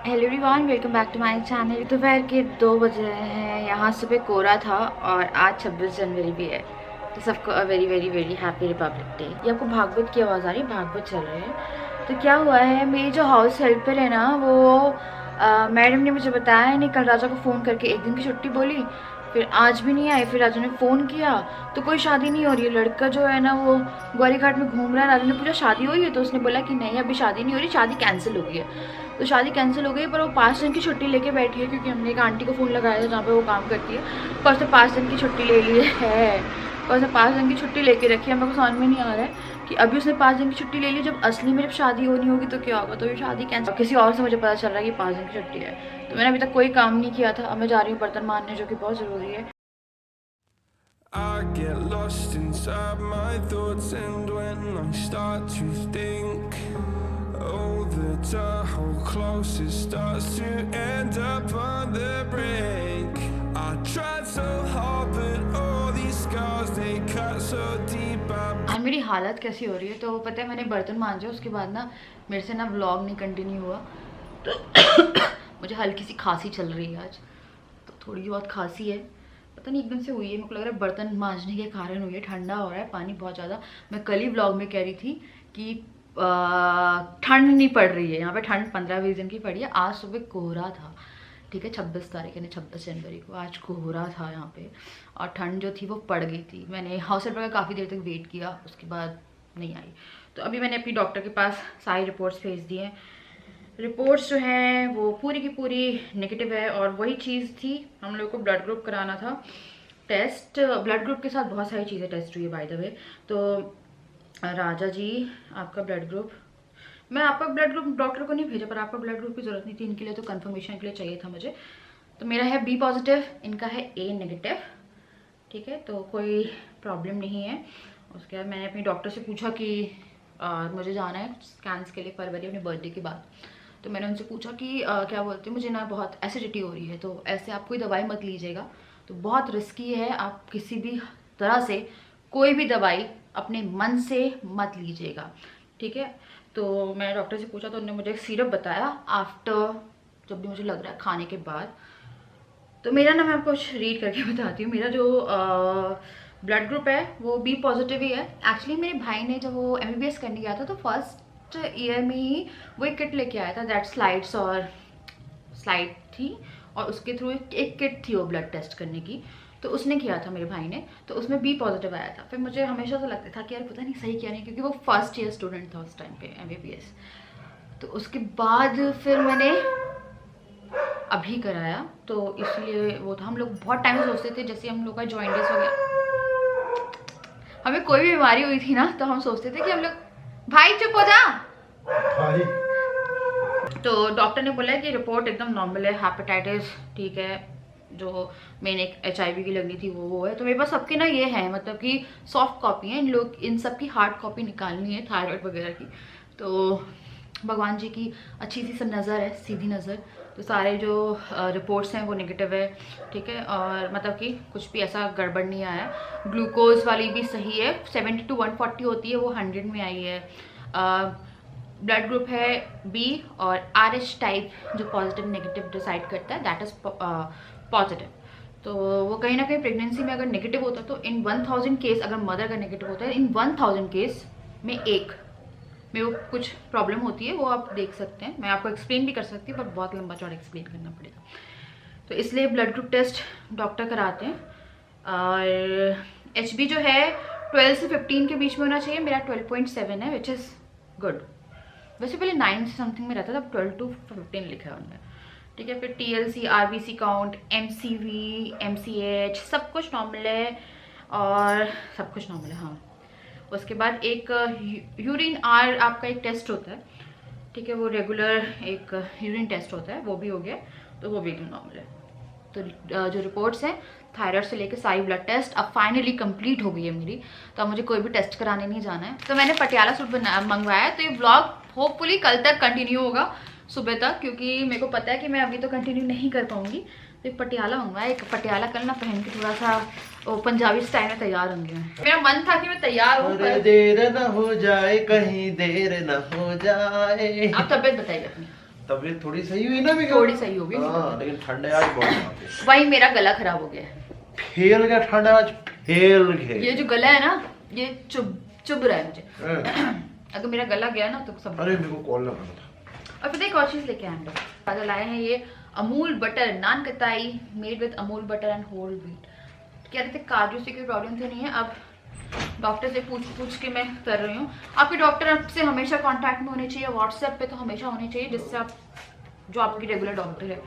Hello everyone, welcome back to my channel. दोपहर के 2 बज रहे हैं। यहाँ सुबह कोहरा था और आज 26 जनवरी भी है, तो सबको a very very very happy Republic day. ये आपको भागवत की आवाज़ आ रही है? भागवत चल रहे हैं। तो क्या हुआ है, मेरी जो हाउस हेल्पर है ना, वो मैडम ने मुझे बताया नहीं, कल राजा को फ़ोन करके एक दिन की छुट्टी बोली, फिर आज भी नहीं आई। फिर राजा ने फ़ोन किया तो कोई शादी नहीं हो रही है। लड़का जो है ना वो ग्वारी घाट में घूम रहा है। राजा ने पूछा शादी हुई है, तो उसने बोला कि नहीं अभी शादी नहीं हो रही, शादी कैंसिल हो गई है। तो शादी कैंसिल हो गई, पर वो 5 दिन की छुट्टी लेके बैठी है, क्योंकि हमने एक आंटी को फ़ोन लगाया था जहाँ पे वो काम करती है, पर उसने 5 दिन की छुट्टी ले ली है। पर उसने 5 दिन की छुट्टी लेके रखी है। मेरे को समझ में नहीं आ रहा है कि अभी उसने 5 दिन की छुट्टी ले ली, जब असली में जब शादी होनी होगी तो क्या होगा। तो ये शादी कैंसिल, किसी और से मुझे पता चल रहा है कि 5 दिन की छुट्टी है। तो मैंने अभी तक कोई काम नहीं किया था। अब मैं जा रही हूँ बर्तन मारने, जो कि बहुत ज़रूरी है। I get lost inside my thoughts, and when I start to think, oh, the tunnel closest starts to end up on the brink. I tried so hard, but all these scars, they cut so deep. आज मेरी हालत कैसी हो रही है, तो पता है मैंने बर्तन मांजे, उसके बाद ना मेरे से ना व्लॉग नहीं कंटिन्यू हुआ, तो मुझे हल्की सी खांसी चल रही है आज। तो थोड़ी बहुत खांसी है, पता नहीं एकदम से हुई है। मेरे को लग रहा है बर्तन मांजने के कारण हुई है। ठंडा हो रहा है पानी बहुत ज़्यादा। मैं कल ही व्लॉग में कह रही थी कि ठंड नहीं पड़ रही है यहाँ पे, ठंड 15-20 दिन की पड़ी है। आज सुबह कोहरा था, ठीक है, 26 तारीख यानी 26 जनवरी को आज कोहरा था यहाँ पे, और ठंड जो थी वो पड़ गई थी। मैंने हाउस हेल्पर का काफ़ी देर तक वेट किया, उसके बाद नहीं आई। तो अभी मैंने अपनी डॉक्टर के पास सारी रिपोर्ट्स भेज दी हैं। रिपोर्ट्स जो हैं वो पूरी की पूरी नेगेटिव है, और वही चीज़ थी, हम लोग को ब्लड ग्रुप कराना था टेस्ट। ब्लड ग्रुप के साथ बहुत सारी चीज़ें टेस्ट हुई है बाय द वे। तो राजा जी, आपका ब्लड ग्रुप, मैं आपका ब्लड ग्रुप डॉक्टर को नहीं भेजा, पर आपका ब्लड ग्रुप की ज़रूरत नहीं थी इनके लिए, तो कंफर्मेशन के लिए चाहिए था मुझे। तो मेरा है बी पॉजिटिव, इनका है ए नेगेटिव, ठीक है, तो कोई प्रॉब्लम नहीं है। उसके बाद मैंने अपनी डॉक्टर से पूछा कि मुझे जाना है स्कैन्स के लिए फरवरी, अपने बर्थडे के बाद। तो मैंने उनसे पूछा कि क्या बोलते हैं, मुझे ना बहुत एसिडिटी हो रही है, तो ऐसे आप कोई दवाई मत लीजिएगा, तो बहुत रिस्की है। आप किसी भी तरह से कोई भी दवाई अपने मन से मत लीजिएगा, ठीक है। तो मैंने डॉक्टर से पूछा, तो उन्होंने मुझे एक सिरप बताया आफ्टर, जब भी मुझे लग रहा है खाने के बाद। तो मेरा ना, मैं आपको कुछ रीड करके बताती हूँ। मेरा जो ब्लड ग्रुप है वो बी पॉजिटिव ही है। एक्चुअली मेरे भाई ने जब वो MBBS करने गया था, तो फर्स्ट ईयर में ही वो एक किट लेके आया था, दैट स्लाइड्स और स्लाइड थी, और उसके थ्रू एक किट थी वो ब्लड टेस्ट करने की। तो उसने किया था मेरे भाई ने, तो उसमें बी पॉजिटिव आया था। फिर मुझे हमेशा से लगता था कि यार पता नहीं सही क्या नहीं, क्योंकि वो फर्स्ट ईयर स्टूडेंट था उस टाइम पे MBBS। तो उसके बाद फिर मैंने अभी कराया, तो इसलिए वो था। हम लोग बहुत टाइम से सोचते थे, जैसे हम लोग का जॉइंटिस हो गया, हमें कोई भी बीमारी हुई थी ना, तो हम सोचते थे कि हम लोग, भाई चुप हो जा। तो डॉक्टर ने बोला कि रिपोर्ट एकदम नॉर्मल है, हेपेटाइटिस ठीक है, जो मेन एक HIV की लगनी थी वो है। तो मेरे पास सबके ना ये है, मतलब कि सॉफ्ट कॉपी है, इन लोग इन सब की हार्ड कॉपी निकालनी है थायराइड वगैरह की। तो भगवान जी की अच्छी सी नज़र है, सीधी नज़र। तो सारे जो रिपोर्ट्स हैं वो नेगेटिव है, ठीक है, और मतलब कि कुछ भी ऐसा गड़बड़ नहीं आया। ग्लूकोज वाली भी सही है, 70 to 140 होती है, वो 100 में आई है। ब्लड ग्रुप है बी, और RH टाइप जो पॉजिटिव नेगेटिव डिसाइड करता है, दैट इज़ पॉजिटिव। तो वो कहीं ना कहीं प्रेगनेंसी में अगर नेगेटिव होता है, तो इन 1000 केस अगर मदर का नेगेटिव होता है, इन 1000 केस में एक में वो कुछ प्रॉब्लम होती है, वो आप देख सकते हैं। मैं आपको एक्सप्लेन भी कर सकती हूँ, पर बहुत लंबा चौड़ा एक्सप्लेन करना पड़ेगा, तो इसलिए ब्लड ग्रुप टेस्ट डॉक्टर कराते हैं। और HB जो है 12 से 15 के बीच में होना चाहिए, मेरा 12.7 है, विच इज़ गुड। वैसे पहले 9 से समथिंग में रहता था, अब 12 to 15 लिखा है उन्होंने, ठीक है। फिर TLC, RBC count, MCV, MCH सब कुछ नॉर्मल है, और सब कुछ नॉर्मल है, हाँ। उसके बाद एक यूरिन आर आपका एक टेस्ट होता है, ठीक है, वो रेगुलर एक यूरिन टेस्ट होता है, वो भी हो गया, तो वो भी एकदम नॉर्मल है। तो जो रिपोर्ट्स हैं थायराइड से लेकर सारी ब्लड टेस्ट अब फाइनली कंप्लीट हो गई है मेरी, तो अब मुझे कोई भी टेस्ट कराने नहीं जाना है। तो मैंने पटियाला सूट मंगवाया है, तो ये व्लॉग होपफुली कल तक कंटिन्यू होगा सुबह तक, क्योंकि मेरे को पता है कि मैं अभी तो कंटिन्यू नहीं कर पाऊंगी। तो एक पटियाला मंगवाया, एक पटियाला कल ना पहन के थोड़ा सा वो पंजाबी स्टाइल में तैयार होंगे। मेरा मन था कि मैं तैयार हूँ, पर देर न हो जाए, कहीं देर न हो जाए। आप तबियत बताइए अपनी। तबीयत थोड़ी सही हुई ना भी? थोड़ी सही हो गई। हाँ, लेकिन ठंड है आज बहुत। वही मेरा गला खराब हो गया है। फेल गया ठंड आज, फेल गया। ये जो गला है ना, ये चुभ रहा है मुझे। अगर मेरा गला गया ना तो सब। अरे मेरे को कॉल लगाना था। और फिर एक और चीज लेके आए हम लोग, लाए हैं ये अमूल बटर नान कताई made with Amul butter and whole wheat. कह रहे थे काजू से कोई प्रॉब्लम तो नहीं है, अब डॉक्टर से पूछ के मैं कर रही हूँ। आपके डॉक्टर आपसे हमेशा कांटेक्ट में होने चाहिए, व्हाट्सएप पे तो हमेशा होने चाहिए, जिससे आप जो आपकी रेगुलर डॉक्टर है,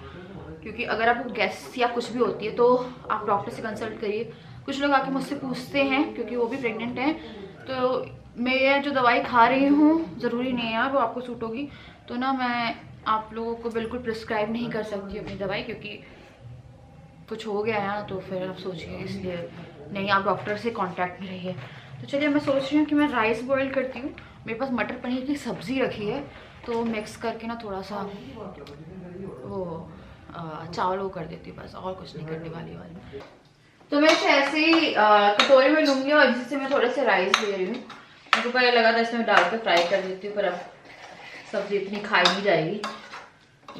क्योंकि अगर आपको गैस या कुछ भी होती है तो आप डॉक्टर से कंसल्ट करिए। कुछ लोग आके मुझसे पूछते हैं क्योंकि वो भी प्रेग्नेंट हैं, तो मैं जो दवाई खा रही हूँ ज़रूरी नहीं है वो आपको सूट होगी, तो ना मैं आप लोगों को बिल्कुल प्रिस्क्राइब नहीं कर सकती अपनी दवाई, क्योंकि कुछ हो गया है ना तो फिर आप सोचिए, इसलिए नहीं, आप डॉक्टर से कांटेक्ट में रहिए। तो चलिए मैं सोच रही हूँ कि मैं राइस बॉईल करती हूँ। मेरे पास मटर पनीर की सब्ज़ी रखी है, तो मिक्स करके ना थोड़ा सा वो चावल वो कर देती हूँ, बस और कुछ नहीं करने वाली। तो मैं इसे ऐसे ही कटोरी में लूँगी और इसी से मैं थोड़े से राइस ले रही हूँ। मुझे पहले लगा था इसमें डाल के फ्राई कर देती हूँ, पर अब सब्ज़ी इतनी खाई नहीं जाएगी,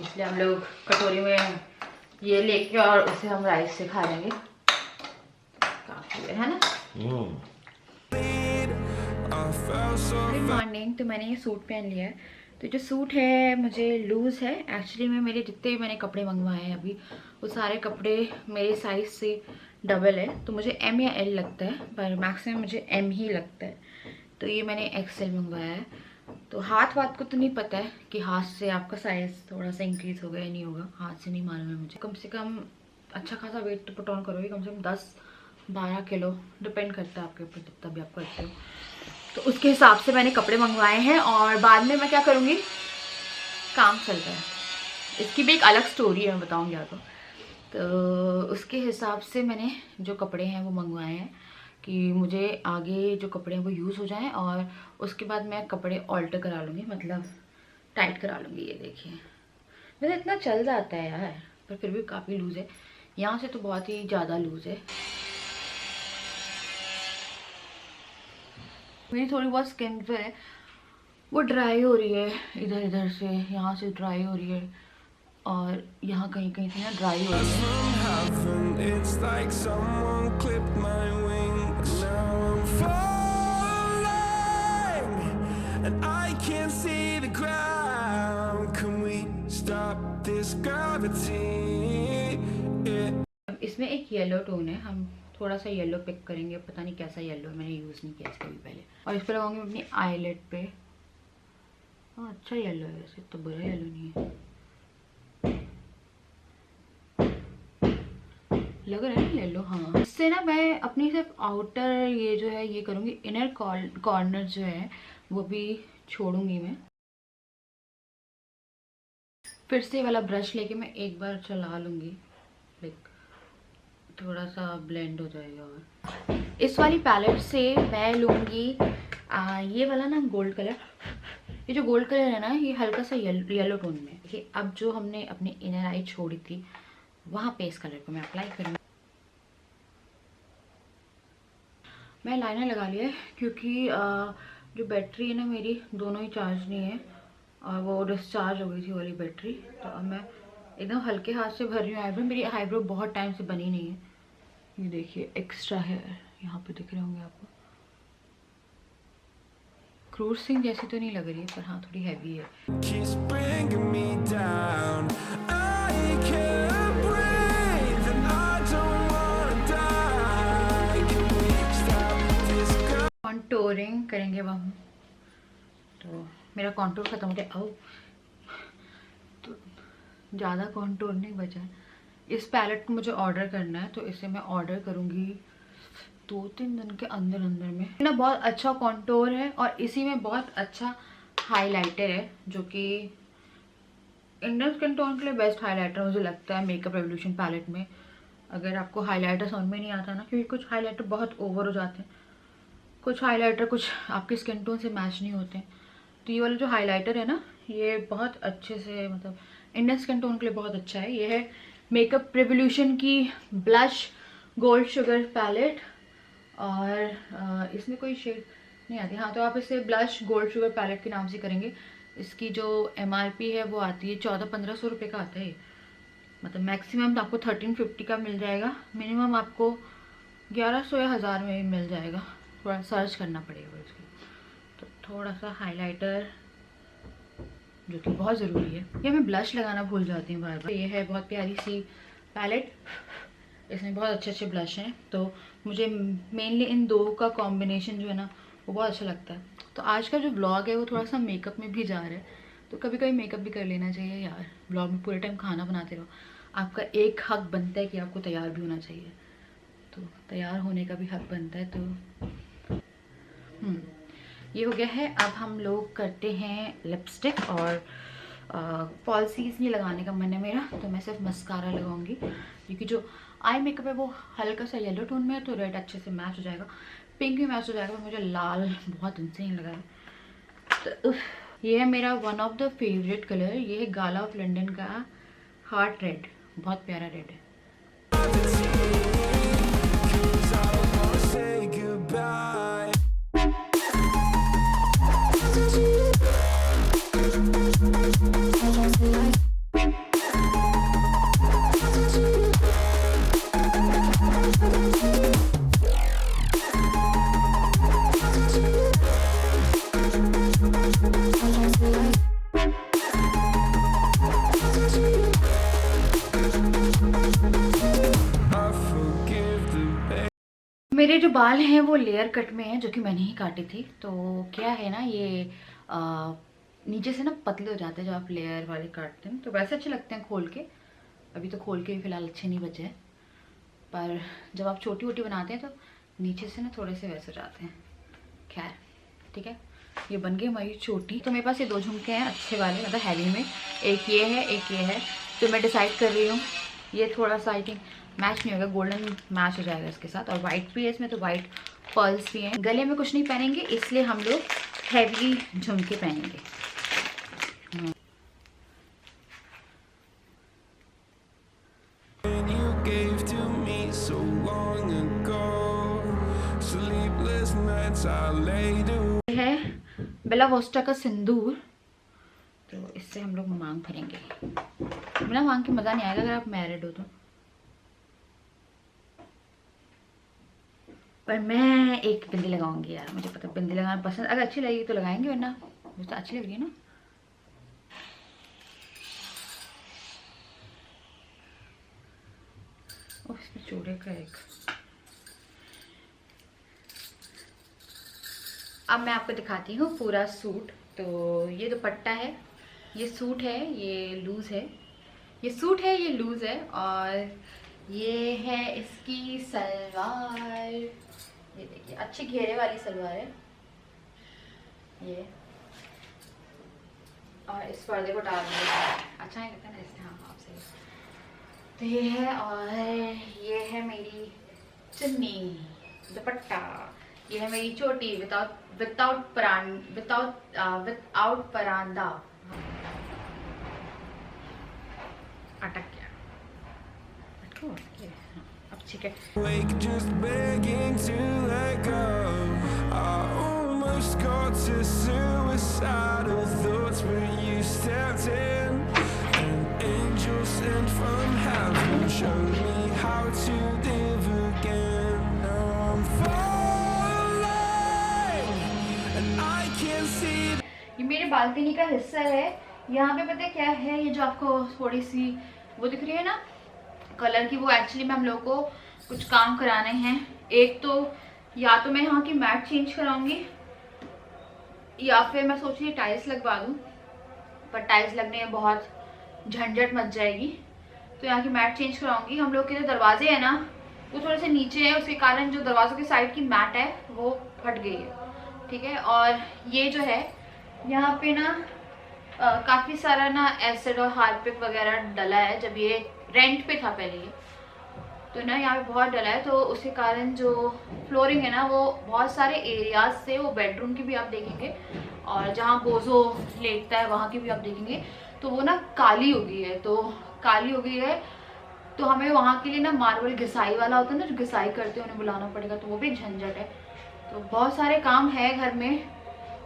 इसलिए हम लोग कटोरी में ये लेके और उसे हम राइस से खा लेंगे, काफी है ना। Good morning. तो मैंने ये सूट पहन लिया है, तो जो सूट है मुझे लूज़ है एक्चुअली में। मेरे जितने भी मैंने कपड़े मंगवाए हैं अभी, वो सारे कपड़े मेरे साइज़ से डबल है, तो मुझे एम या एल लगता है, पर मैक्सिमम मुझे एम ही लगता है। तो ये मैंने एक्सएल मंगवाया है। तो हाथ को तो नहीं पता है कि हाथ से आपका साइज़ थोड़ा सा इंक्रीज़ होगा या नहीं होगा, हाथ से नहीं मालूम है मुझे। कम से कम अच्छा खासा वेट तो पुट ऑन करोगे, कम से कम 10-12 किलो, डिपेंड करता है आपके ऊपर जितना भी आप करते हो। तो उसके हिसाब से मैंने कपड़े मंगवाए हैं, और बाद में मैं क्या करूँगी, काम चल रहा है, इसकी भी एक अलग स्टोरी है, मैं बताऊँगी आपको। तो उसके हिसाब से मैंने जो कपड़े हैं वो मंगवाए हैं कि मुझे आगे जो कपड़े हैं वो यूज़ हो जाएं, और उसके बाद मैं कपड़े ऑल्टर करा लूँगी, मतलब टाइट करा लूँगी। ये देखिए, वैसे इतना चल जाता है यार, पर फिर भी काफ़ी लूज़ है, यहाँ से तो बहुत ही ज़्यादा लूज़ है। मेरी थोड़ी बहुत स्किन जो है वो ड्राई हो रही है, इधर इधर से, यहाँ से ड्राई हो रही है और यहाँ कहीं कहीं से ना ड्राई हो रही है। इसमें एक येलो टोन है, हम थोड़ा सा येलो पिक करेंगे, पता नहीं कैसा येलो है, मैंने यूज़ नहीं किया इसका भी पहले। और इस पर लगाऊंगी अपनी आईलेट पे। हाँ अच्छा येलो है वैसे, तो बुरा येलो नहीं है, लग रहा है येलो। हाँ, इससे ना मैं अपनी सिर्फ आउटर ये जो है ये करूँगी, इनर कॉर्नर जो है वो भी छोड़ूंगी मैं। फिर से वाला ब्रश लेके मैं एक बार चला लूँगी, लाइक थोड़ा सा ब्लेंड हो जाएगा। और इस वाली पैलेट से मैं लूँगी ये वाला ना गोल्ड कलर। ये जो गोल्ड कलर है ना, ये हल्का सा येलो टोन में। देखिए, अब जो हमने अपनी इनर आई छोड़ी थी वहाँ पे इस कलर को मैं अप्लाई करूँगी। मैं लाइनर लगा लिया है, क्योंकि जो बैटरी है ना मेरी, दोनों ही चार्ज नहीं है और वो डिस्चार्ज हो गई थी वाली बैटरी। तो अब मैं एकदम हल्के हाथ से भर रही हूँ आईब्रो। मेरी आईब्रो बहुत टाइम से बनी नहीं है, ये देखिए एक्स्ट्रा है, यहाँ पे दिख रहे होंगे आपको। क्रूर सिंह जैसी तो नहीं लग रही है, पर हाँ थोड़ी हैवी है। कॉन्टोरिंग करेंगे अब हम, तो मेरा कॉन्टोर खत्म हो गया। तो ज़्यादा कॉन्टोर नहीं बचा। इस पैलेट को मुझे ऑर्डर करना है, तो इसे मैं ऑर्डर करूँगी 2-3 दिन के अंदर में। ना बहुत अच्छा कॉन्टोर है और इसी में बहुत अच्छा हाइलाइटर है, जो कि इंडियन स्किन टोन के लिए बेस्ट हाइलाइटर मुझे लगता है मेकअप रेवोल्यूशन पैलेट में। अगर आपको हाइलाइटर समझ में नहीं आता ना, क्योंकि कुछ हाइलाइटर बहुत ओवर हो जाते हैं, कुछ हाइलाइटर कुछ आपके स्किन टोन से मैच नहीं होते, तो ये वाला जो हाइलाइटर है ना, ये बहुत अच्छे से, मतलब इंडियन स्किन टोन के लिए बहुत अच्छा है। ये है मेकअप रेवोल्यूशन की ब्लश गोल्ड शुगर पैलेट, और इसमें कोई शेड नहीं आती। हाँ, तो आप इसे ब्लश गोल्ड शुगर पैलेट के नाम से करेंगे। इसकी जो MRP है वो आती है 1400-1500 रुपये का आता है। मतलब मैक्सिमम तो आपको 1350 का मिल जाएगा, मिनिमम आपको 1100 या 1000 में भी मिल जाएगा। थोड़ा सर्च करना पड़ेगा इसकी। तो थोड़ा सा हाइलाइटर जो कि बहुत ज़रूरी है। ये मैं ब्लश लगाना भूल जाती हूँ बार बार। ये है बहुत प्यारी सी पैलेट, इसमें बहुत अच्छे अच्छे ब्लश हैं। तो मुझे मेनली इन दो का कॉम्बिनेशन जो है ना वो बहुत अच्छा लगता है। तो आज का जो ब्लॉग है वो थोड़ा सा मेकअप में भी जा रहा है, तो कभी कभी मेकअप भी कर लेना चाहिए यार। ब्लॉग में पूरे टाइम खाना बनाते रहो, आपका एक हक बनता है कि आपको तैयार भी होना चाहिए, तो तैयार होने का भी हक बनता है। तो ये हो गया है। अब हम लोग करते हैं लिपस्टिक, और फॉल्सीज नहीं लगाने का मन है मेरा, तो मैं सिर्फ मस्कारा लगाऊंगी, क्योंकि जो आई मेकअप है वो हल्का सा येलो टोन में है, तो रेड अच्छे से मैच हो जाएगा, पिंक भी मैच हो जाएगा, पर मुझे लाल बहुत दिन से नहीं लगा है। तो ये है मेरा one of the favourite colour, ये है गाला ऑफ लंदन का हार्ट रेड, बहुत प्यारा रेड है। Say goodbye. I forgive the मेरे जो बाल हैं वो लेयर कट में हैं, जो कि मैंने ही काटे थे। तो क्या है ना, ये नीचे से ना पतले हो जाते हैं जब आप लेयर वाले काटते हैं, तो वैसे अच्छे लगते हैं खोल के। अभी तो खोल के भी फिलहाल अच्छे नहीं बचे हैं, पर जब आप छोटी छोटी बनाते हैं तो नीचे से ना थोड़े से वैसे हो जाते हैं। खैर ठीक है, ये बन गई हमारी चोटी। तो मेरे पास ये दो झुमके हैं अच्छे वाले, मतलब हैवी में, एक ये है एक ये है। तो मैं डिसाइड कर रही हूँ, ये थोड़ा सा आई थिंक मैच नहीं होगा, गोल्डन मैच हो जाएगा इसके साथ, और वाइट भी है इसमें, तो वाइट पर्ल्स भी हैं। गले में कुछ नहीं पहनेंगे, इसलिए हम लोग हैवी झुमके पहनेंगे। you gave to me so long ago. Sleepless nights I laid awake. ये है बेला वोस्टा का सिंदूर, तो इससे हम लोग मांग भरेंगे। बिना मांग के मज़ा नहीं आएगा अगर आप मैरिड हो तो। पर मैं एक बिंदी लगाऊंगी यार, मुझे पता बिंदी लगाना पसंद, अगर अच्छी लगेगी तो लगाएंगे, वरना मुझे तो अच्छी लग रही है ना। ओह, इसमें चूड़े का एक। अब मैं आपको दिखाती हूँ पूरा सूट। तो ये दुपट्टा है, ये सूट है, ये लूज़ है, ये सूट है, ये लूज़ है, और ये है इसकी सलवार। ये देखिए अच्छी घेरे वाली सलवार है ये, और इस पर्दे को डाल दिया, अच्छा नहीं लगता ना इससे। हाँ आपसे तो ये है, और ये है मेरी चुन्नी, दुपट्टा, ये है मेरी चोटी विदाउट परांदा। अटक गया, अब ठीक है। Wake just begging to let go. I almost got to suicidal thoughts when you stepped in. An angel sent from heaven showed me how to live again. Now I'm falling, and I can't see. ये मेरे balcony का हिस्सा है। यहाँ पे पता है क्या है, ये जो आपको थोड़ी सी वो दिख रही है ना कलर की, वो एक्चुअली में हम लोग को कुछ काम कराने हैं। एक तो या तो मैं यहाँ की मैट चेंज कराऊंगी, या फिर मैं सोच रही टाइल्स लगवा दूँ, पर टाइल्स लगने में बहुत झंझट मच जाएगी, तो यहाँ की मैट चेंज कराऊंगी। हम लोग के जो दरवाजे हैं ना वो थोड़े से नीचे है, उसके कारण जो दरवाज़ों की साइड की मैट है वो फट गई है, ठीक है। और ये जो है यहाँ पे ना काफ़ी सारा ना एसिड और हार्पिक वगैरह डला है, जब ये रेंट पे था पहले ये, तो ना यहाँ पे बहुत डला है, तो उसके कारण जो फ्लोरिंग है ना वो बहुत सारे एरियाज से, वो बेडरूम की भी आप देखेंगे और जहाँ बोझो लेटता है वहाँ की भी आप देखेंगे, तो वो ना काली हो गई है। तो काली हो गई है तो हमें वहाँ के लिए ना मार्बल घिसाई वाला होता है ना, जो घिसाई करते हैं उन्हें बुलाना पड़ेगा, तो वो भी झंझट है। तो बहुत सारे काम है घर में,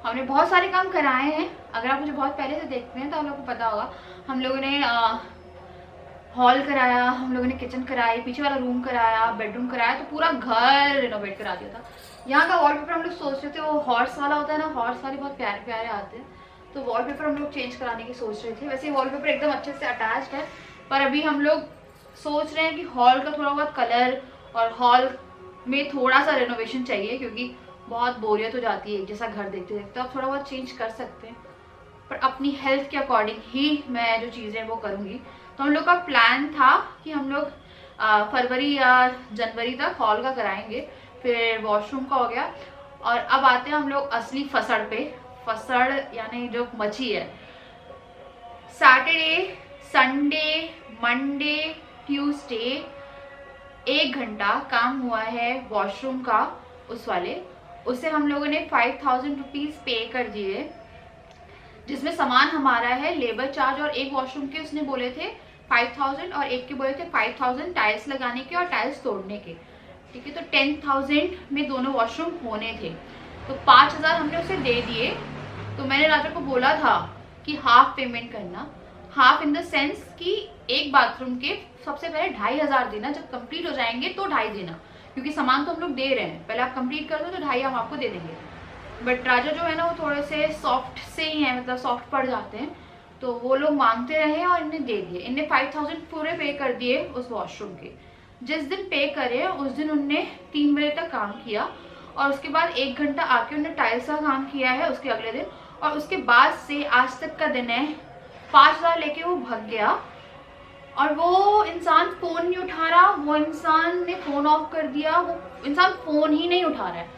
हमने बहुत सारे काम कराए हैं। अगर आप मुझे बहुत पहले से देखते हैं तो आप लोगों को पता होगा, हम लोगों ने हॉल कराया, हम लोगों ने किचन कराई, पीछे वाला रूम कराया, बेडरूम कराया, तो पूरा घर रिनोवेट करा दिया था। यहाँ का वॉलपेपर हम लोग सोच रहे थे, वो हॉर्स वाला होता है ना, हॉर्स वाले बहुत प्यारे प्यारे आते हैं, तो वॉलपेपर हम लोग चेंज कराने की सोच रहे थे। वैसे वॉलपेपर एकदम अच्छे से अटैच्ड है, पर अभी हम लोग सोच रहे हैं कि हॉल का थोड़ा बहुत कलर और हॉल में थोड़ा सा रेनोवेशन चाहिए, क्योंकि बहुत बोरियत हो जाती है एक जैसा घर देखते देखते। तो आप थोड़ा बहुत चेंज कर सकते हैं, पर अपनी हेल्थ के अकॉर्डिंग ही मैं जो चीज़ें वो करूँगी। तो हम लोग का प्लान था कि हम लोग फरवरी या जनवरी तक हॉल का कराएंगे, फिर वॉशरूम का हो गया। और अब आते हैं हम लोग असली फसड़ पे। फसड़ यानी जो मच्छी है। सैटरडे, संडे, मंडे, ट्यूसडे 1 घंटा काम हुआ है वॉशरूम का, उस वाले उससे हम लोगों ने 5000 रुपीज़ पे कर दिए, जिसमें सामान हमारा है, लेबर चार्ज और एक वॉशरूम के उसने बोले थे 5000 और एक के बोले थे 5000 टाइल्स लगाने के और टाइल्स तोड़ने के। ठीक है, तो 10,000 में दोनों वॉशरूम होने थे, तो 5000 हमने उसे दे दिए। तो मैंने राजा को बोला था कि हाफ पेमेंट करना, हाफ इन द सेंस कि एक बाथरूम के सबसे पहले 2500 देना, जब कंप्लीट हो जाएंगे तो 2.5 देना, क्योंकि सामान तो हम लोग दे रहे हैं, पहले आप कंप्लीट कर दो तो 2.5 हम आपको दे देंगे। बट राजा जो है ना वो थोड़े से सॉफ्ट से ही है, मतलब सॉफ्ट पड़ जाते हैं, तो वो लोग मांगते रहे और इन्हें दे दिए। इन्हें 5000 पूरे पे कर दिए उस वॉशरूम के। जिस दिन पे करे उस दिन उनने 3 बजे तक काम किया, और उसके बाद 1 घंटा आके उन्होंने टाइल्स का काम किया है उसके अगले दिन, और उसके बाद से आज तक का दिन है। 5000 लेके वो भाग गया, और वो इंसान फ़ोन नहीं उठा रहा, वो इंसान ने फ़ोन ऑफ कर दिया, वो इंसान फ़ोन ही नहीं उठा रहा है।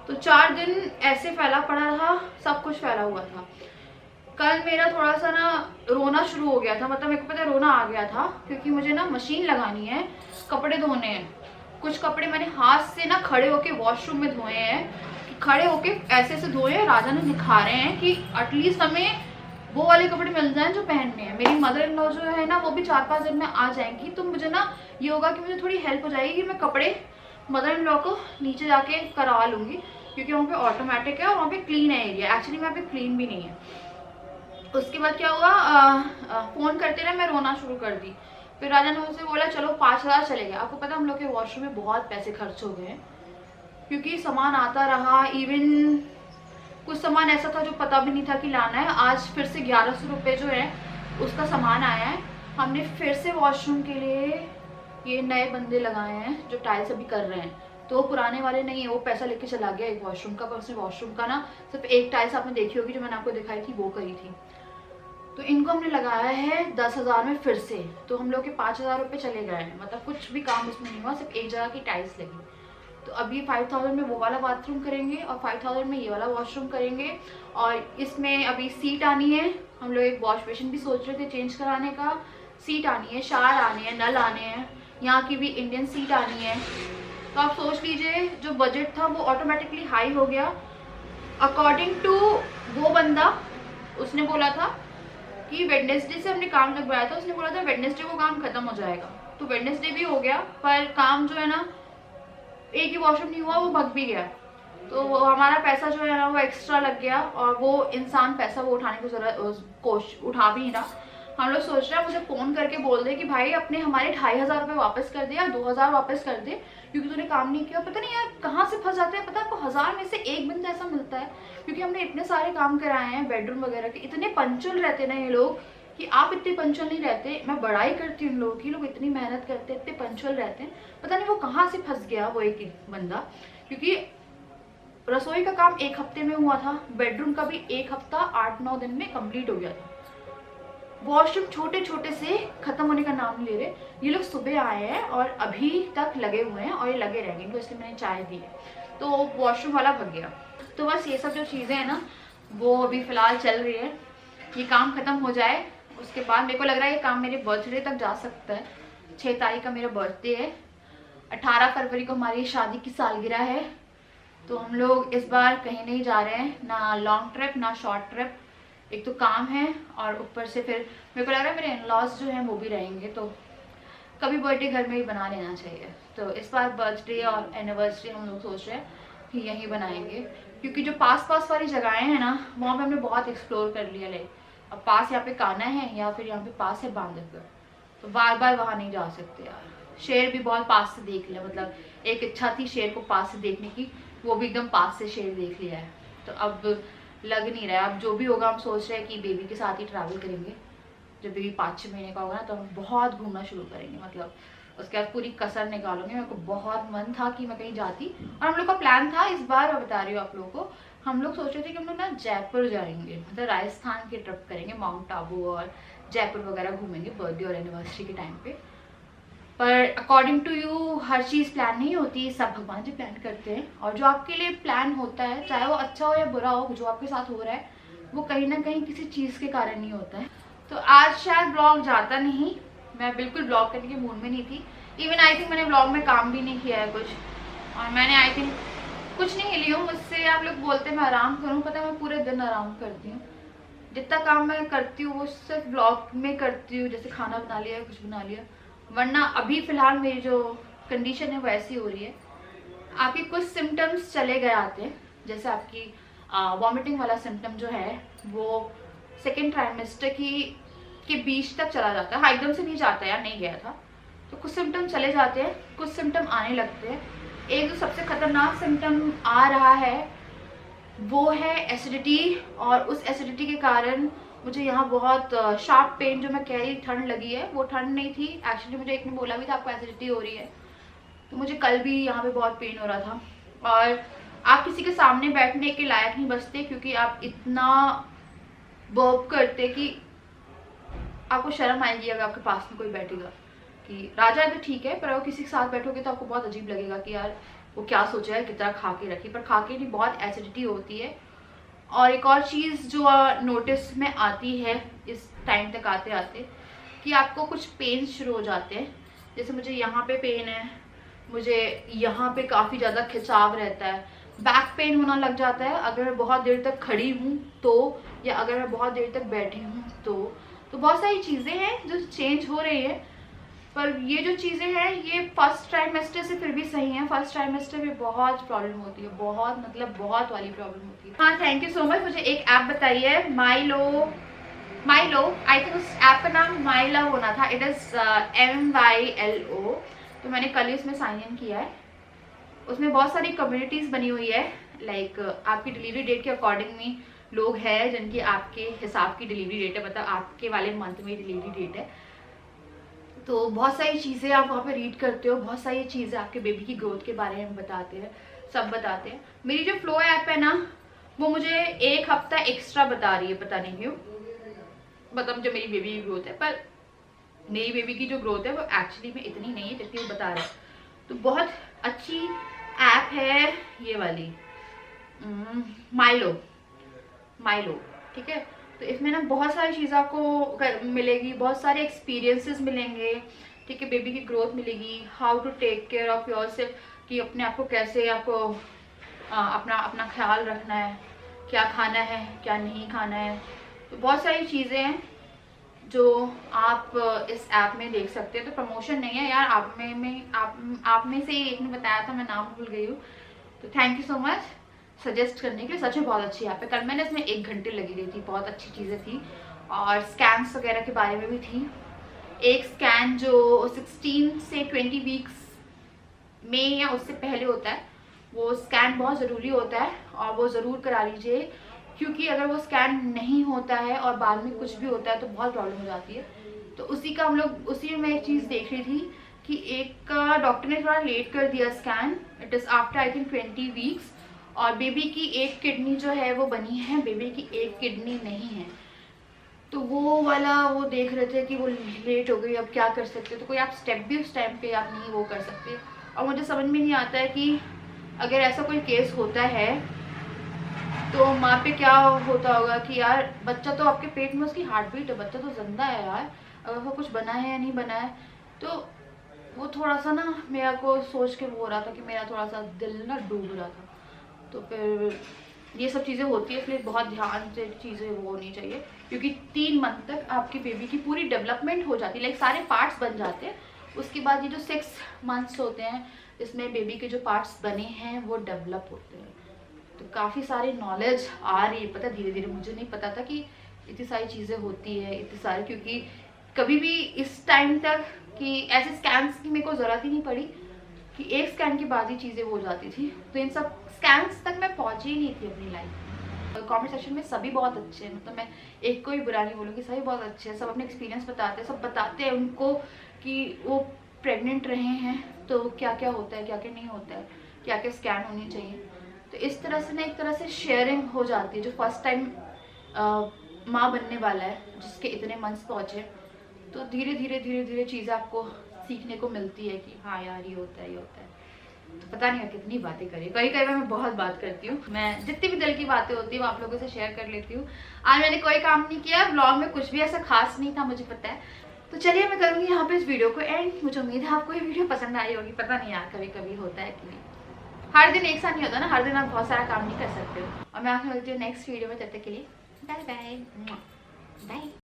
तो 4 दिन ऐसे फैला पड़ा रहा, सब कुछ फैला हुआ था। कल मेरा थोड़ा सा ना रोना शुरू हो गया था, मतलब मेरे को पता है रोना आ गया था, क्योंकि मुझे ना मशीन लगानी है, कपड़े धोने हैं। कुछ कपड़े मैंने हाथ से ना खड़े होके वॉशरूम में धोए हैं, कि खड़े होके ऐसे ऐसे धोए हैं। राजा ने दिखा रहे हैं कि एटलीस्ट हमें वो वाले कपड़े मिल जाएं जो पहनने हैं। मेरी मदर इन लॉ जो है ना वो भी 4-5 दिन में आ जाएंगी, तो मुझे ना ये होगा कि मुझे थोड़ी हेल्प हो जाएगी कि मैं कपड़े मदर इन लॉ को नीचे जाके करवा लूँगी, क्योंकि वहाँ पे ऑटोमेटिक है और वहाँ पे क्लीन है एरिया। एक्चुअली वहाँ पे क्लीन भी नहीं है। उसके बाद क्या हुआ, फ़ोन करते रहे, मैं रोना शुरू कर दी। फिर राजा ने मुझसे बोला चलो 5000 चले गए। आपको पता हम लोग के वॉशरूम में बहुत पैसे खर्च हो गए हैं, क्योंकि सामान आता रहा। इवन कुछ सामान ऐसा था जो पता भी नहीं था कि लाना है। आज फिर से 1100 रुपये जो है उसका सामान आया है। हमने फिर से वॉशरूम के लिए ये नए बंदे लगाए हैं जो टाइल्स अभी कर रहे हैं, तो वो पुराने वाले नहीं है, वो पैसा लेके चला गया एक वॉशरूम का। पर उसने वॉशरूम का ना सिर्फ एक टाइल्स आपने देखी होगी जो मैंने आपको दिखाई थी, वो करी थी। तो इनको हमने लगाया है 10,000 में फिर से, तो हम लोग के 5000 रुपये चले गए हैं। मतलब कुछ भी काम उसमें नहीं हुआ, सिर्फ एक जगह की टाइल्स लगी। तो अभी 5000 में वो वाला बाथरूम करेंगे और 5000 में ये वाला वॉशरूम करेंगे। और इसमें अभी सीट आनी है, हम लोग एक वॉश बेसिन भी सोच रहे थे चेंज कराने का। सीट आनी है, शावर आने हैं, नल आने हैं, यहाँ की भी इंडियन सीट आनी है। तो आप सोच लीजिए जो बजट था वो ऑटोमेटिकली हाई हो गया। अकॉर्डिंग टू वो बंदा, उसने बोला था कि वेडनेसडे से हमने काम लगवाया था, उसने बोला था वेडनेसडे को काम खत्म हो जाएगा। तो वेडनेसडे भी हो गया, पर काम जो है ना एक ही वॉशरूम नहीं हुआ, वो भग भी गया। तो वो हमारा पैसा जो है ना वो एक्स्ट्रा लग गया, और वो इंसान पैसा वो उठाने की जरूरत उठा भी नहीं रहा। हम लोग सोच रहे हैं मुझे फ़ोन करके बोल दे कि भाई अपने हमारे 2500 रुपये वापस कर दे या 2000 वापस कर दे, क्योंकि तूने काम नहीं किया। पता नहीं यार कहाँ से फंस जाते हैं। पता है आपको 1000 में से एक बंदा ऐसा मिलता है, क्योंकि हमने इतने सारे काम कराए हैं बेडरूम वगैरह के। इतने पंचुअल रहते ना ये लोग कि आप इतने पंचुअल नहीं रहते। मैं बड़ाई करती हूँ इन लोगों की, लोग इतनी मेहनत करते हैं, इतने पंचुअल रहते हैं। पता नहीं वो कहाँ से फंस गया वो एक बंदा, क्योंकि रसोई का काम 1 हफ्ते में हुआ था, बेडरूम का भी 1 हफ्ता 8-9 दिन में कंप्लीट हो गया था। वॉशरूम छोटे छोटे से खत्म होने का नाम नहीं ले रहे। ये लोग सुबह आए हैं और अभी तक लगे हुए हैं, और ये लगे रहेंगे, तो इसलिए मैंने चाय दी है। तो वॉशरूम वाला भग गया। तो बस ये सब जो चीज़ें हैं ना वो अभी फ़िलहाल चल रही है। ये काम ख़त्म हो जाए उसके बाद मेरे को लग रहा है ये काम मेरे बर्थडे तक जा सकता है। 6 तारीख का मेरा बर्थडे है, 18 फरवरी को हमारी शादी की सालगिरह है। तो हम लोग इस बार कहीं नहीं जा रहे हैं, ना लॉन्ग ट्रिप ना शॉर्ट ट्रिप। एक तो काम है और ऊपर से फिर मेरे को लग रहा है मेरे इन-लॉज जो हैं वो भी रहेंगे, तो कभी बर्थडे घर में ही बना लेना चाहिए। तो इस बार बर्थडे और एनिवर्सरी हम लोग सोच रहे हैं यहीं बनाएंगे, क्योंकि जो पास पास वाली जगहें हैं ना वहाँ पे हमने बहुत एक्सप्लोर कर लिया। लाइक अब पास यहाँ पे काना है या फिर यहाँ पे पास है बांदरगढ़, तो बार बार वहाँ नहीं जा सकते यार। शेर भी बहुत पास से देख लिया, मतलब एक इच्छा थी शेर को पास से देखने की, वो भी एकदम पास से शेर देख लिया है। तो अब लग नहीं रहा है, अब जो भी होगा हम सोच रहे हैं कि बेबी के साथ ही ट्रैवल करेंगे। जब बेबी 5-6 महीने का होगा ना तो हम बहुत घूमना शुरू करेंगे, मतलब उसके बाद पूरी कसर निकालूंगी। मेरे को बहुत मन था कि मैं कहीं जाती, और हम लोग का प्लान था इस बार, मैं बता रही हूँ आप लोगों को, हम लोग सोच रहे थे कि हम लोग ना जयपुर जाएंगे, मतलब राजस्थान की ट्रिप करेंगे, माउंट आबू और जयपुर वगैरह घूमेंगे बर्थडे और एनिवर्सरी के टाइम पे। पर अकॉर्डिंग टू यू हर चीज़ प्लान नहीं होती, सब भगवान जी प्लान करते हैं। और जो आपके लिए प्लान होता है, चाहे वो अच्छा हो या बुरा हो, जो आपके साथ हो रहा है वो कहीं ना कहीं किसी चीज़ के कारण नहीं होता है। तो आज शायद ब्लॉग जाता नहीं, मैं बिल्कुल ब्लॉग करने के मूड में नहीं थी। इवन आई थिंक मैंने ब्लॉग में काम भी नहीं किया है कुछ, और मैंने आई थिंक कुछ नहीं हिली हूँ। मुझसे आप लोग बोलते हैं मैं आराम करूँ, पता है मैं पूरे दिन आराम करती हूँ। जितना काम मैं करती हूँ वो सिर्फ ब्लॉग में करती हूँ, जैसे खाना बना लिया कुछ बना लिया, वरना अभी फ़िलहाल मेरी जो कंडीशन है वो ऐसी हो रही है। आपके कुछ सिम्टम्स चले गए आते हैं, जैसे आपकी वॉमिटिंग वाला सिम्टम जो है वो सेकेंड ट्राइमेस्टर के बीच तक चला जाता है। हाँ, एकदम से नहीं जाता यार, नहीं गया था। तो कुछ सिम्टम चले जाते हैं, कुछ सिम्टम आने लगते हैं। एक जो सबसे खतरनाक सिम्टम आ रहा है वो है एसिडिटी, और उस एसिडिटी के कारण मुझे यहाँ बहुत शार्प पेन, जो मैं कह रही ठंड लगी है वो ठंड नहीं थी एक्चुअली। मुझे एक ने बोला भी था आपको एसिडिटी हो रही है, तो मुझे कल भी यहाँ पे बहुत पेन हो रहा था। और आप किसी के सामने बैठने के लायक नहीं बचते, क्योंकि आप इतना बर्प करते कि आपको शर्म आएगी अगर आपके पास में कोई बैठेगा। कि राजा है तो ठीक है, पर अगर किसी के साथ बैठोगे तो आपको बहुत अजीब लगेगा कि यार वो क्या सोचा है, कितना खा के रखी, पर खा के नहीं, बहुत एसिडिटी होती है। और एक और चीज़ जो नोटिस में आती है इस टाइम तक आते आते, कि आपको कुछ पेन शुरू हो जाते हैं। जैसे मुझे यहाँ पे पेन है, मुझे यहाँ पे काफ़ी ज़्यादा खिंचाव रहता है, बैक पेन होना लग जाता है अगर मैं बहुत देर तक खड़ी हूँ तो, या अगर मैं बहुत देर तक बैठी हूँ तो बहुत सारी चीज़ें हैं जो चेंज हो रही है। पर ये जो चीज़ें हैं ये फर्स्ट ट्राइमेस्टर से फिर भी सही हैं। फर्स्ट ट्राइमेस्टर में बहुत प्रॉब्लम होती है, बहुत मतलब बहुत वाली प्रॉब्लम होती है। हाँ, थैंक यू सो मच। मुझे एक ऐप बताई है माइलो, आई थिंक उस ऐप का नाम माइला होना था। It is MYLO। तो मैंने कल ही उसमें साइन इन किया है। उसमें बहुत सारी कम्युनिटीज़ बनी हुई है, लाइक आपकी डिलीवरी डेट के अकॉर्डिंग में लोग हैं जिनकी आपके हिसाब की डिलीवरी डेट है, मतलब आपके वाले मंथ में डिलीवरी डेट है। तो बहुत सारी चीज़ें आप वहाँ पे रीड करते हो, बहुत सारी चीज़ें आपके बेबी की ग्रोथ के बारे में बताते हैं, सब बताते हैं। मेरी जो फ्लो ऐप है ना वो मुझे 1 हफ्ता एक्स्ट्रा बता रही है, पता नहीं क्यों, मतलब जो मेरी बेबी की ग्रोथ है। पर मेरी बेबी की जो ग्रोथ है वो एक्चुअली में इतनी नहीं है जितनी वो बता रहा है। तो बहुत अच्छी ऐप है ये वाली माइलो, ठीक है। तो इसमें ना बहुत सारी चीज़ें आपको मिलेगी, बहुत सारे एक्सपीरियंसेस मिलेंगे, ठीक है। बेबी की ग्रोथ मिलेगी, how to take care of yourself, कि अपने आप को कैसे आपको अपना ख्याल रखना है, क्या खाना है क्या नहीं खाना है। तो बहुत सारी चीज़ें हैं जो आप इस ऐप में देख सकते हैं। तो प्रमोशन नहीं है यार, आप में से एक ने बताया था, मैं नाम भूल गई हूँ। तो thank you so much suggest करने के लिए। सच में बहुत अच्छी ऐप है। कल मैंने इसमें 1 घंटे लगी रही थी, बहुत अच्छी चीज़ें थी, और स्कैन्स वगैरह के बारे में भी थी। एक स्कैन जो 16 से 20 वीक्स में या उससे पहले होता है, वो स्कैन बहुत ज़रूरी होता है और वो ज़रूर करा लीजिए, क्योंकि अगर वो स्कैन नहीं होता है और बाद में कुछ भी होता है तो बहुत प्रॉब्लम हो जाती है। तो उसी में मैं एक चीज़ देख रही थी कि एक का डॉक्टर ने थोड़ा लेट कर दिया scan, it is after I think 20 weeks, और बेबी की एक किडनी जो है वो बनी है, बेबी की एक किडनी नहीं है। तो वो वाला वो देख रहे थे कि वो लेट हो गई, अब क्या कर सकते। तो कोई आप स्टेप भी उस टाइम पे आप नहीं वो कर सकते। और मुझे समझ में नहीं आता है कि अगर ऐसा कोई केस होता है तो माँ पे क्या होता होगा कि यार बच्चा तो आपके पेट में, उसकी हार्ट बीट है, बच्चा तो जिंदा है यार, अगर वो कुछ बना है या नहीं बना है। तो वो थोड़ा सा ना मेरा को सोच के वो हो रहा था कि मेरा थोड़ा सा दिल ना डूब रहा था। तो फिर ये सब चीज़ें होती है, इसलिए बहुत ध्यान से चीज़ें वो होनी चाहिए, क्योंकि 3 मंथ तक आपकी बेबी की पूरी डेवलपमेंट हो जाती है, लाइक सारे पार्ट्स बन जाते हैं उसके बाद ये जो 6 मंथ्स होते हैं इसमें बेबी के जो पार्ट्स बने हैं वो डेवलप होते हैं। तो काफ़ी सारी नॉलेज आ रही है, पता धीरे धीरे। मुझे नहीं पता था कि इतनी सारी चीज़ें होती है, इतनी सारी, क्योंकि कभी भी इस टाइम तक कि ऐसे स्कैन्स की मेरे को ज़रूरत ही नहीं पड़ी कि एक स्कैन के बाद ही चीज़ें हो जाती थी। तो इन सब स्कैन्स तक मैं पहुँची ही नहीं थी अपनी लाइफ में। कमेंट सेक्शन में सभी बहुत अच्छे हैं, मतलब मैं एक को ही बुरा नहीं बोलूँगी, सभी बहुत अच्छे हैं। सब अपने एक्सपीरियंस बताते हैं, सब बताते हैं उनको कि वो प्रेग्नेंट रहे हैं तो क्या क्या होता है, क्या क्या नहीं होता है, क्या क्या स्कैन होनी चाहिए। तो इस तरह से ना एक तरह से शेयरिंग हो जाती है। जो फर्स्ट टाइम माँ बनने वाला है, जिसके इतने मंथ्स पहुँचे, तो धीरे धीरे चीज़ें आपको सीखने को मिलती है कि हाँ यार ये होता है, ये होता है। तो पता नहीं कितनी बातें करी, कई बार मैं बहुत बात करती हूँ। मैं जितनी भी दिल की बातें होती है वो आप लोगों से शेयर कर लेती हूँ। आज मैंने कोई काम नहीं किया, ब्लॉग में कुछ भी ऐसा खास नहीं था, मुझे पता है। तो चलिए मैं करूँगी यहाँ पे इस वीडियो को एंड। मुझे उम्मीद है आपको ये वीडियो पसंद आई होगी। पता नहीं यार, कभी कभी होता है कि नहीं, हर दिन एक साथ नहीं होता ना, हर दिन आप बहुत सारा काम नहीं कर सकते हो। और मैं आपसे मिलती हूँ नेक्स्ट वीडियो में, तब तक के लिए बाय बाय बाय।